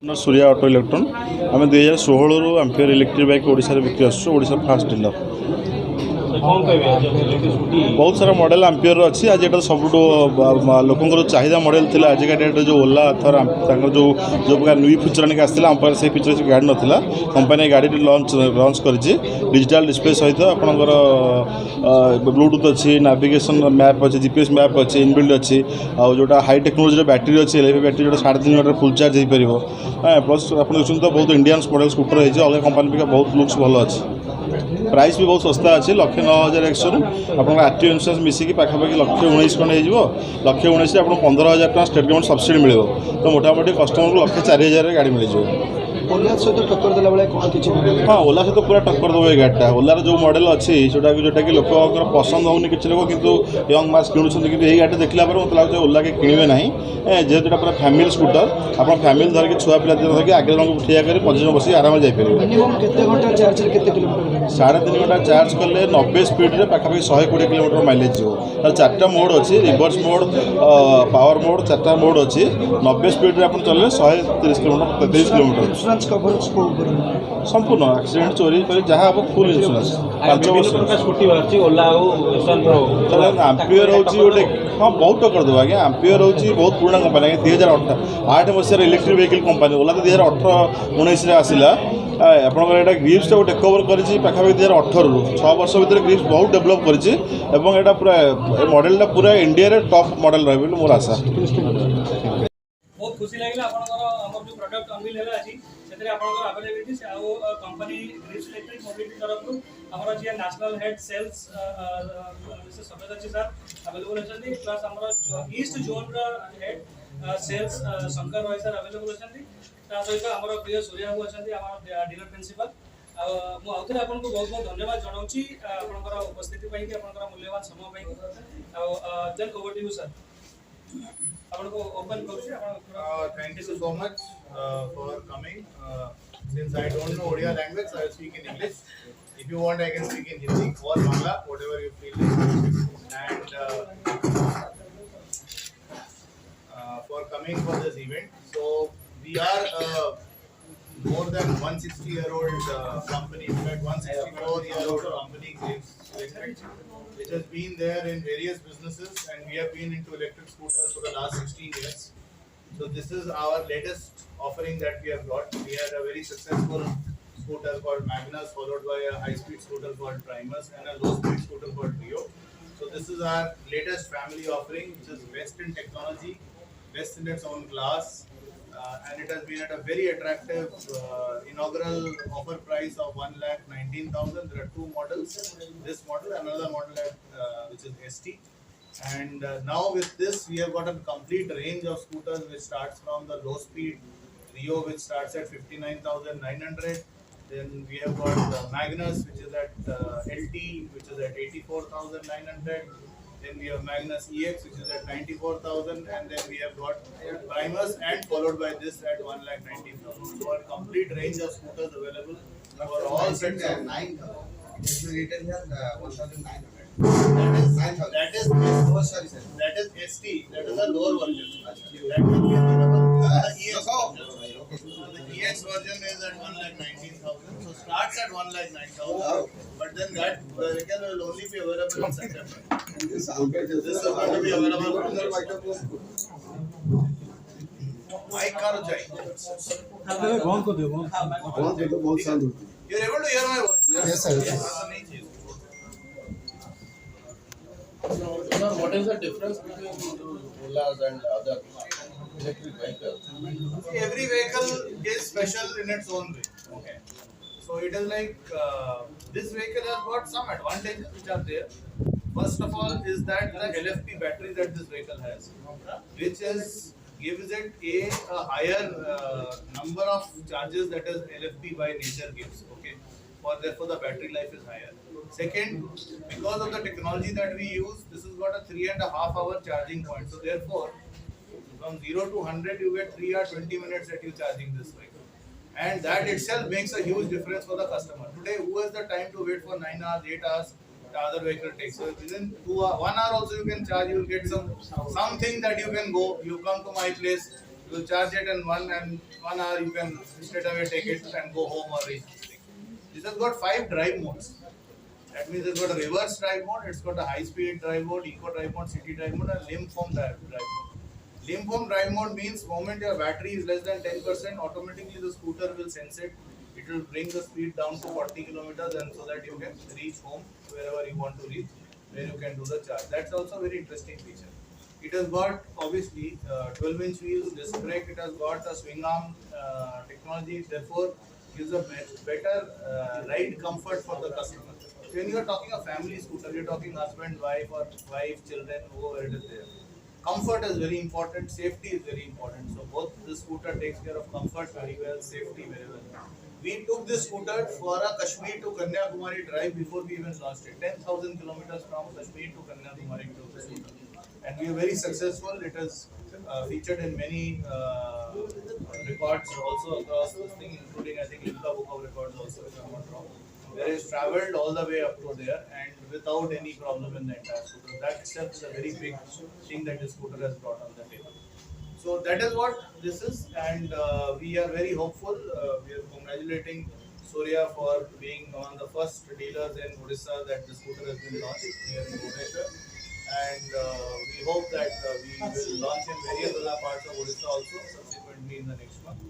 Surya auto electron आम 2016 रु ampere electric bike Odisha बिक्री आसुँ फास्ट डीलर बहुत सारा मॉडल एम्पियर अच्छी आज ये सब लोक चाहिदा मॉडल थी आजिका डेट जो ओला थर जो जो प्रकार न्यू फीचर आनिक आसाला से फीचर से गाड़ी नाला कंपनी गाड़ी लॉन्च कर डिजिटल डिस्प्ले सहित आपंकर ब्लूटूथ अच्छी नाविगेशन मैप अच्छी जीपीएस मैप अच्छी इनबिल्ड अच्छी और जोटा हाई टेक्नोलोजी बैटेरी अच्छी एलईडी बैटेरी जो 3.5 घंटे फुल चार्ज हो पार प्लस आप देखते तो बहुत इंडियन मॉडल स्कूटर है अलग कंपनी बहुत लुक्स भल अच्छी प्राइस भी बहुत सस्ता अच्छी 1,09,100 आप आरटीओ इन्शुरांस मिसिकी पाखापाखि 1,19,000 खंडे हो 1,19,000 आप 15,000 टका स्टेट गवर्नमेंट सब्सिडी मिले तो मोटामोटी कस्टमर को 1,04,000 गाड़ी मिल ओला सहित टक्कर देला बेले कौन किछि हाँ ओला सहित पूरा टक्कर देव गाड़ीटा ओलार जो मॉडल अच्छी जोटा कि लोक पसंद होनी किसी लोक कितु यंग मास किणुंट कि यही गाड़ी देखला मतलब लगे ओला के किणवे ना जेहेतु पूरा फैमिली स्कूटर आप फैमिली धरिक छुआ पिला धरिक आगे जन ठिया कर पछे जन बस आराम जापर मिनिमम केते घंटा चार्ज केते किलोमीटर 3.5 घंटा चार्ज कले 90 स्पीड रे पाखापाखि 120 किलोमीटर माइलेज जो तार 4टा मोड अच्छी रिवर्स मोड पावर मोड 4टा मोड अच्छी 90 स्पीड रे आप चलले 130 किलोमीटर 33 किलोमीटर इंश्योरेंस कवरेज को संपूर्ण एक्सीडेंट चोरी कर जहाँ आप फुल इंश्योरेंस 5 वर्ष स्कूटी बाहर ओला आम्पियर होची गोटे हाँ बहुत टक्कर देव आज्ञा आम्पियर होची बहुत पुराना कंपनी 2008 मसीह इलेक्ट्रिक व्हीकल कंपनी ओला तो 2018-19 आसला आपंकर यहाँ ग्रिप्स को टेक ओवर कर पाखापाखि 2018 रु 6 वर्ष भितर ग्रिप्स बहुत डेभलप कर पूरा मॉडलटा पूरा इंडिया रे टॉप मॉडल रही मोर आशा बहुत खुशी लगे आम जो प्रडक्ट अनविल है आज से availability company Greaves electric mobility तरफ आम जी नेशनल हेड सेल्स सभ्यता सर अवेलेबल अच्छे प्लस आम east zone head sales Shankar Roy sir available अच्छे सहित आम प्रिय सूर्या बाबू अच्छा डीलर प्रिंसिपल मुझे आपको बहुत बहुत धन्यवाद जनाऊँगी आपंकर उपस्थिति मूल्यवान समय then over to you sir आपको open thank you so much for coming. Since I don't know Odia language, I will speak in English. If you want, I can speak in Hindi or Bangla, whatever you feel like. And for coming for this event, so we are more than 160-year-old company. In fact, 164-year-old company, Graves Electric, which has been there in various businesses, and we have been into electric scooters for the last 16 years. So this is our latest offering that we have got. We had a very successful scooter called Magnus, followed by a high-speed scooter called Primus, and a low-speed scooter called Rio. So this is our latest family offering, which is best in technology, best in its own class, and it has been at a very attractive inaugural offer price of 1,19,000. There are two models, this model and another model which is ST. And now with this we have got a complete range of scooters which starts from the low speed Rio, which starts at 59,900. Then we have got Magnus, which is at LT, which is at 84,900. Then we have Magnus EX, which is at 94,000, and then we have got Primus, and followed by this at 1,19,000. So a complete range of scooters available for all sets of 9,000. Retail here 1,900. That is Oh, sorry, sir. that is ST. That is a lower version. That will be available. The EX version. So the EX version is at 1,19,000. So starts at 1,09,000. But then that vehicle will only be available in September. This is going to be available from Mike Karo Jai. You're able to hear my voice? Yes, sir. Sir, what is the difference between Olas and other electric vehicles? Every vehicle is special in its own way. Okay. So it is like this vehicle has got some advantages which are there. First of all is that the LFP battery that this vehicle has, which gives it a higher number of charges that is LFP by nature gives. Okay. Therefore the battery life is higher. Second, because of the technology that we use, this has got a 3.5 hour charging point. So therefore, from 0 to 100, you get 3 hours 20 minutes that you charging this vehicle, and that itself makes a huge difference for the customer. Today, who has the time to wait for 9 hours, 8 hours? The other vehicle takes. So within 1 hour also you can charge. You will get something that you can go. You come to my place. You will charge it in 1 hour. You can straight away take it and go home or reach this thing. This has got 5 drive modes. That means it's got a reverse drive mode, it's got a high speed drive mode, eco drive mode, city drive mode, and limb form drive mode. Limb form drive mode means moment your battery is less than 10%, automatically the scooter will sense it. It will bring the speed down to 40 kilometers, and so that you can reach home wherever you want to reach, where you can do the charge. That's also a very interesting feature. It has got obviously 12-inch wheels, disc brake. It has got a swing arm technology. Therefore, gives a better ride comfort for the customer. When you are talking a family scooter, you're talking husband, wife, or wife, children, whoever it is there. Comfort is very important. Safety is very important. So both this scooter takes care of comfort very well, safety very well. We took this scooter for a Kashmir to Kanyakumari drive before we even launched it. 10,000 kilometers from Kashmir to Kanyakumari we took the scooter. And we are very successful. It is featured in many records also across this thing, including I think Limca Book of Records also, if I'm not wrong. Where it's travelled all the way up to there and without any problem in the entire scooter. That itself is a very big thing that this scooter has brought on the table. So that is what this is, and we are very hopeful. We are congratulating Surya for being one of the first dealers in Odisha that the scooter has been launched here in Bhubaneswar. And we hope that we will launch in various other parts of Odisha also subsequently in the next month.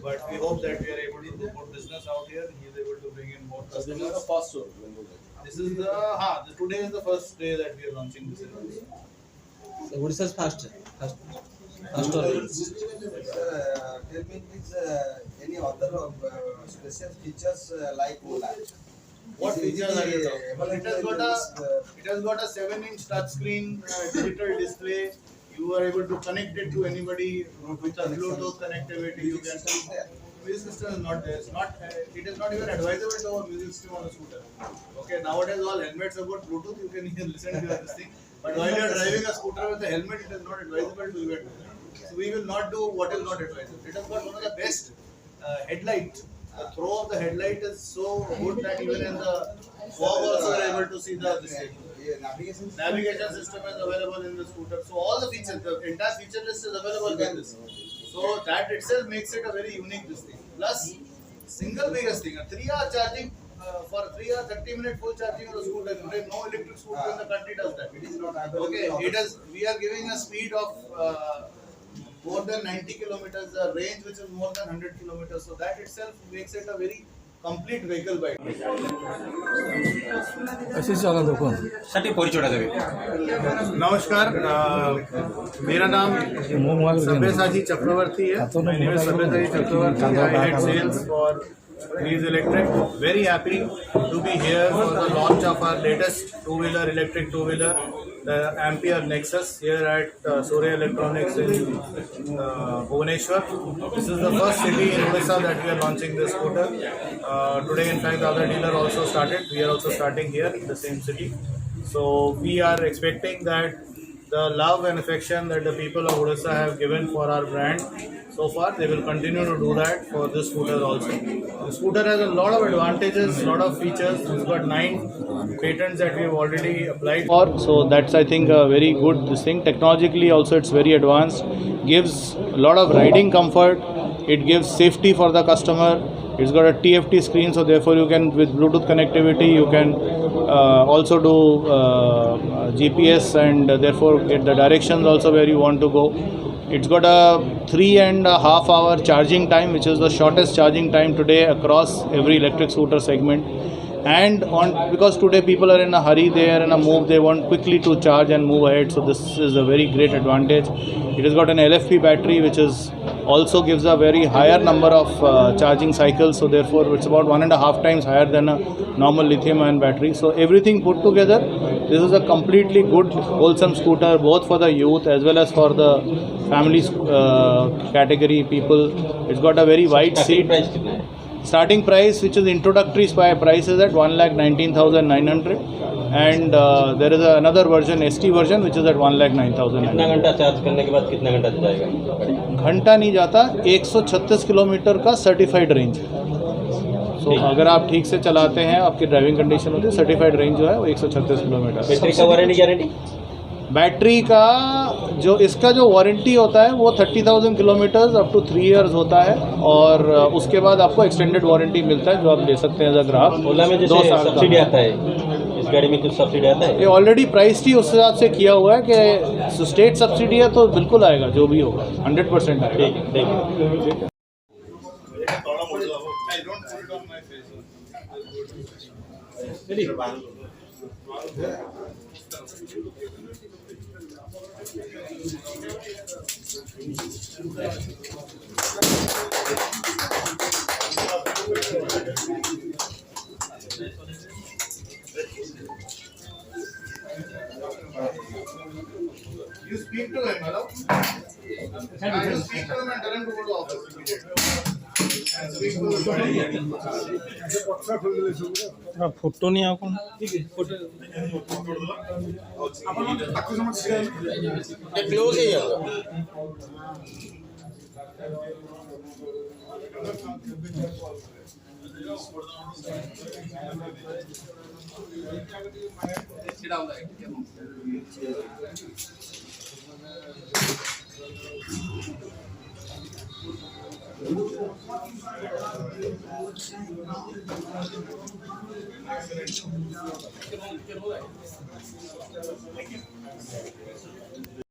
But we hope that we are able to do more business out here. He is able to bring in more This is customers. the first store. This is today is the first day that we are launching this in Odisha. So Odisha's first store. Tell me please, any other special features like Ola? What features are you talking? It has got a 7-inch touchscreen digital display. You are able to connect it to anybody with a Bluetooth connectivity. You can. Music system is not there. It is not even advisable to have a music system on a scooter. Okay, nowadays all helmets have got Bluetooth. You can even listen to this thing. But while you are driving a scooter with a helmet, it is not advisable to even do that. So we will not do what is not advisable. It has got one of the best headlight. The throw of the headlight is so good that even in the fog also are able to see the display. Navigation system is available in the scooter. So all the features, the entire feature list is available in this. So that itself makes it a very unique this thing. Plus, single biggest thing, a 3-hour charging for 3 hours, 30-minute full charging of the scooter. Today, no electric scooter in the country does that. It is not available. Okay, we are giving a speed of more than 90 kilometers, a range which is more than 100 kilometers. So that itself makes it a very complete vehicle bike. नमस्कार, मेरा नाम सब्यसाची चक्रवर्ती है. My name is Sabyasachi Chakravarti. I head sales for Greaves Electric. Very happy to be here for the launch of our latest two-wheeler, electric two-wheeler, the Ampere Nexus here at Surya Electronics in Bhubaneswar. This is the first city in Odisha that we are launching this scooter. Today, in fact, the other dealer also started. We are also starting here in the same city. So we are expecting that the love and affection that the people of Odisha have given for our brand so far, they will continue to do that for this scooter also. The scooter has a lot of advantages, lot of features. It's got 9 patents that we have already applied for. So that's, I think, a very good this thing. Technologically also it's very advanced. Gives a lot of riding comfort. It gives safety for the customer. It's got a TFT screen, so therefore you can, with Bluetooth connectivity, you can also do GPS and therefore get the directions also where you want to go. It's got a 3.5 hour charging time, which is the shortest charging time today across every electric scooter segment. And because today people are in a hurry, they are in a move, they want quickly to charge and move ahead. So this is a very great advantage. It has got an LFP battery, which is also gives a very higher number of charging cycles. So therefore, it's about 1.5 times higher than a normal lithium-ion battery. So everything put together, this is a completely good, wholesome scooter, both for the youth as well as for the family category people. It's got a very wide seat. Starting price, which is introductory price, is at 1,19,900, and there is another version, ST version, which is at 1,09,900. कितना घंटा charge करने के बाद कितना घंटा जाएगा? घंटा नहीं जाता, 136 किलोमीटर का सर्टिफाइड रेंज. तो अगर आप ठीक से चलाते हैं, आपकी ड्राइविंग कंडीशन होती है, सर्टिफाइड रेंज जो है वो 136 किलोमीटर. बैटरी का वारंटी गारंटी? बैटरी का जो इसका जो वारंटी होता है वो 30,000 किलोमीटर्स अप टू 3 इयर्स होता है, और उसके बाद आपको एक्सटेंडेड वारंटी मिलता है जो आप ले सकते हैं एज अ ग्राहक। ओला में 2 जैसे साल सब्सिडी का। आता है, इस गाड़ी में कुछ सब्सिडी आता है? ये ऑलरेडी प्राइस ही उस हिसाब से किया हुआ है कि स्टेट सब्सिडी है तो बिल्कुल आएगा, जो भी होगा 100% आएगा। ठीक है, thank you. I don't put it on my face. You speak to him, hello? You speak to him and tell him to go to office immediately. And speak to the photo नहीं आपको close है यहाँ